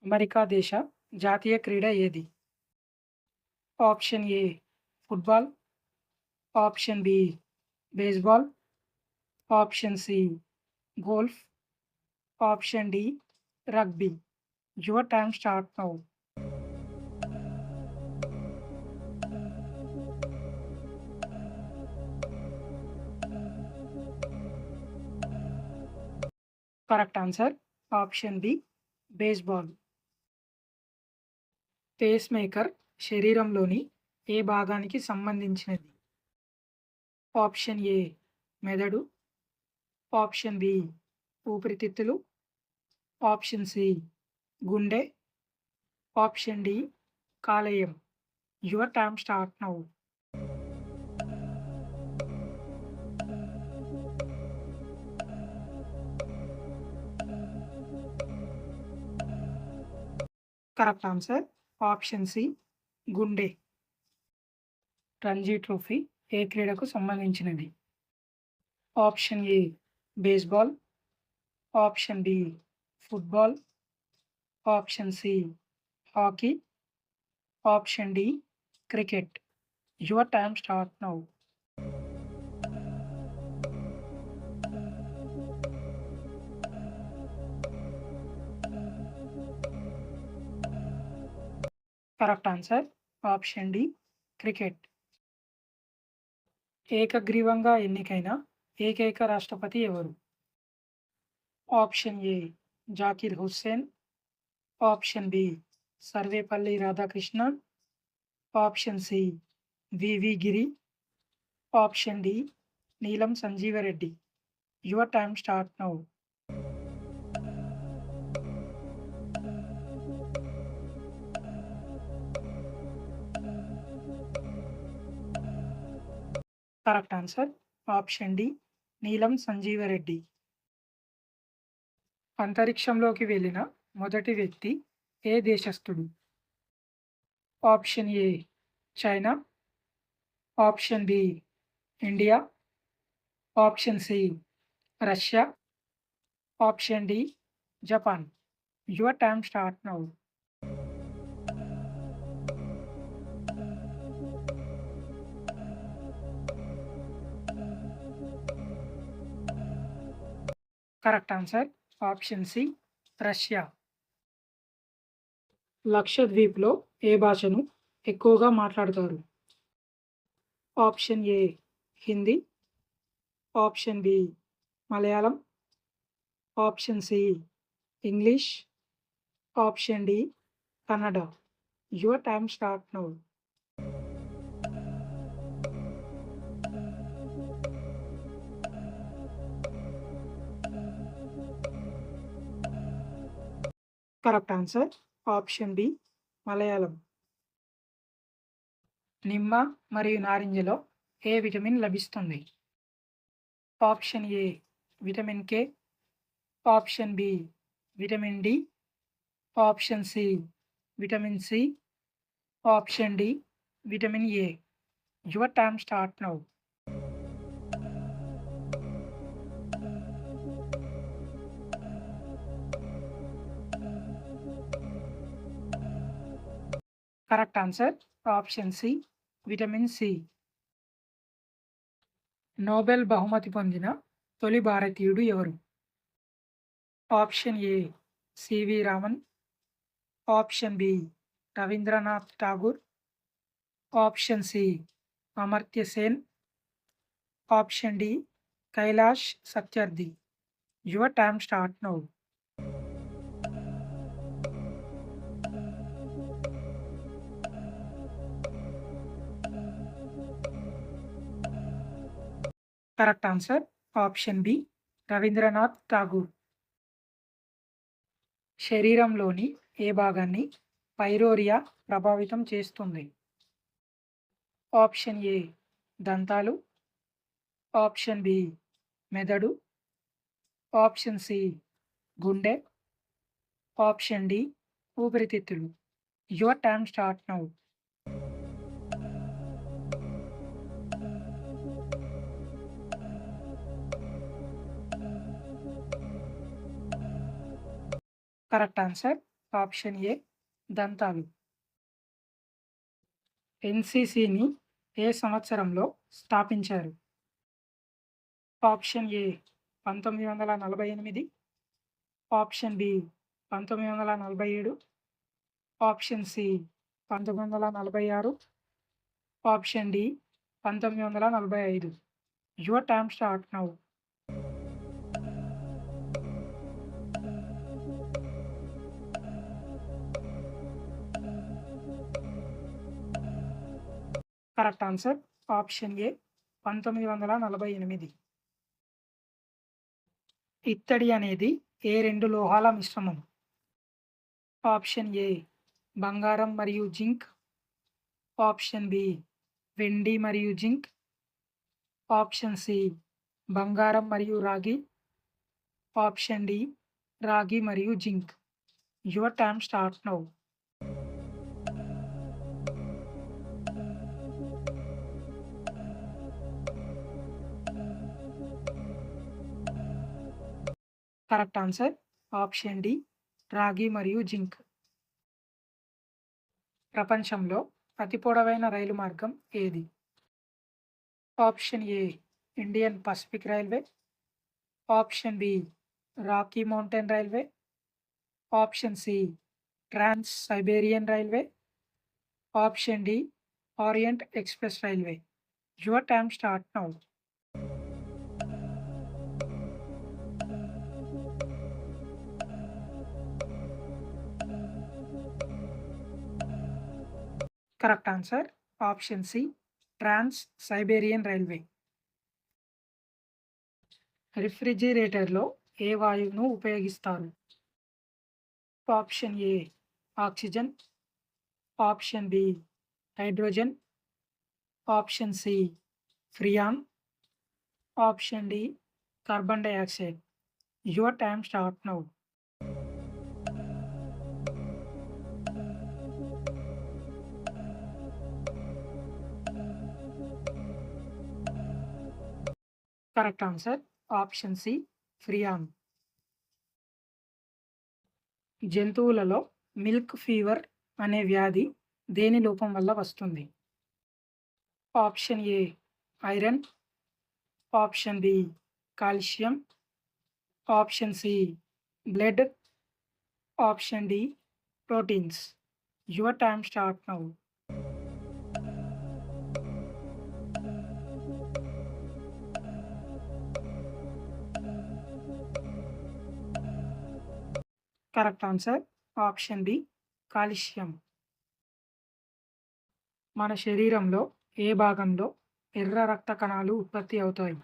America దేశ జాతీయ క్రీడ ఏది? Option A football, option B baseball, option C golf, option D rugby. Your time start now. Correct answer option B baseball. Pacemaker శరీరంలోని ఏ భాగానికి సంబంధించినది? ఆప్షన్ ఏ మెదడు, ఆప్షన్ బి ఊపిరితిత్తులు, ఆప్షన్ సి గుండె, ఆప్షన్ డి కాలేయం. Your time start now. Correct answer option C గుండె. Ranji trophy ఏ క్రీడకు సంబంధించినది? Option A baseball, option B football, option C hockey, option D cricket. Your time start now. Correct answer option D cricket. ఏకగ్రీవంగా ఎన్నికైన ఏకైక రాష్ట్రపతి ఎవరు? Option A Zakir Hussain, option B Sarvepalli Radhakrishnan, option C VV Giri, option D Neelam Sanjeeva Reddy. Your time start now. Correct answer option D Neelam Sanjeeva Reddy. అంతరిక్షంలోకి వెళ్ళిన మొదటి వ్యక్తి ఏ దేశస్థుడు? Option A China, option B India, option C Russia, option D Japan. Your time start now. Correct answer option C Russia. లక్షద్వీప్‌లో ఏ భాషను ఎక్కువగా మాట్లాడతారు? Option A Hindi, option B Malayalam, option C English, option D Kannada. Your time start now. Correct answer option B Malayalam. నిమ్మ మరియు నారింజలో ఏ vitamin లభిస్తుంది? Option A vitamin K, option B vitamin D, option C vitamin C, option D vitamin A. Your time start now. Correct answer option C vitamin C. Nobel బహుమతి పొందిన తొలి భారతీయుడు ఎవరు? Option A C V Raman, option B Rabindranath Tagore, option C Amartya Sen, option D Kailash Satyarthi. Your time start now. Correct answer option B Rabindranath Tagore. శరీరంలోని ఏ భాగాన్ని pyorrhoea ప్రభావితం చేస్తుంది? ఆప్షన్ ఏ దంతాలు, ఆప్షన్ బి మెదడు, ఆప్షన్ సి గుండె, ఆప్షన్ డి ఊపిరితిత్తులు. Your time start now. Correct answer option A దంతాలు. ఎన్‌సీసీని ఏ సంవత్సరంలో స్థాపించారు? Option A 1948, option B 1947, option C 1946, option D 1945. Your time start now. Correct answer option A 1948. ఇత్తడి అనేది ఏ 2 లోహాల మిశ్రమం? ఆప్షన్ ఏ బంగారం మరియు జింక్, ఆప్షన్ బి వెండి మరియు జింక్, ఆప్షన్ సి బంగారం మరియు రాగి, ఆప్షన్ డి రాగి మరియు zinc. Your time start now. Correct answer option D రాగి మరియు జింక్. ప్రపంచంలో అతి పొడవైన రైలు మార్గం ఏది? Option A Indian Pacific railway, option B Rocky Mountain railway, option C trans Siberian railway, option D orient express railway. Your time start now. Correct answer option C trans Siberian railway. రిఫ్రిజిరేటర్లో ఏ వాయువును ఉపయోగిస్తారు? Option A oxygen, option B hydrogen, option C freon, option D carbon dioxide. Your time start now. Correct answer option C freon. జంతువులలో milk fever అనే వ్యాధి దేని లోపం వల్ల వస్తుంది? Option A iron, option B calcium, option C blood, option D proteins. Your time start now. Correct answer option B calcium. మన శరీరంలో ఏ భాగంలో ఎర్ర రక్త కణాలు ఉత్పత్తి అవుతాయి?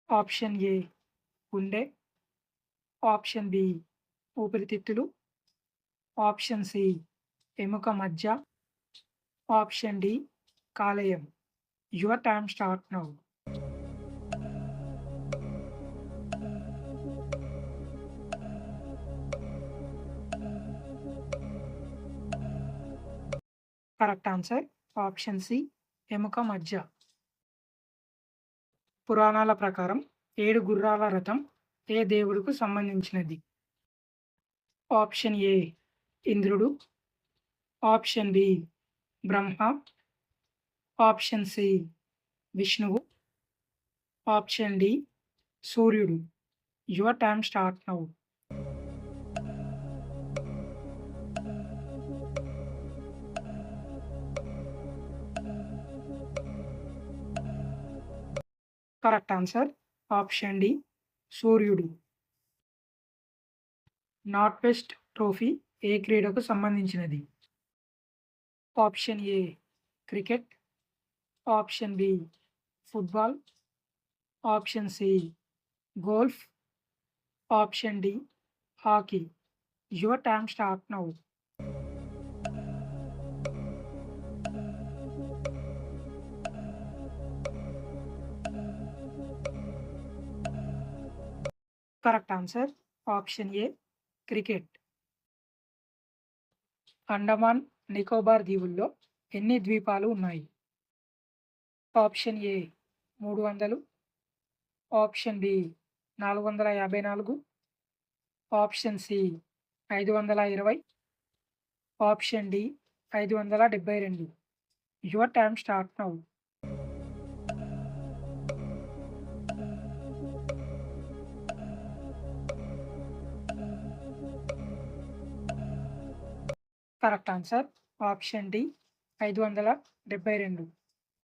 ఆప్షన్ ఏ గుండె, ఆప్షన్ బి ఊపిరితిత్తులు, ఆప్షన్ సి ఎముక మజ్జ, ఆప్షన్ డి కాలేయం. Your time start now. Correct answer option C ఎముక మజ్జ. పురాణాల ప్రకారం 7 గుర్రాల రథం ఏ దేవుడుకు సంబంధించినది? ఆప్షన్ ఏ ఇంద్రుడు, option B Brahma, option C విష్ణువు, ఆప్షన్ డి సూర్యుడు. Your time start now. Correct answer option D సూర్యుడు. నార్త్ వెస్ట్ ట్రోఫీ ఏ క్రీడకు సంబంధించినది? Option A cricket, option B football, option C golf, option D hockey. Your time start now. Correct answer option A cricket. Andaman Nicobar దీవుల్లో ఎన్ని ద్వీపాలు ఉన్నాయి? Option A 300, option B 454, option C 520. Option D 572. Your time start now. Correct answer option D 572.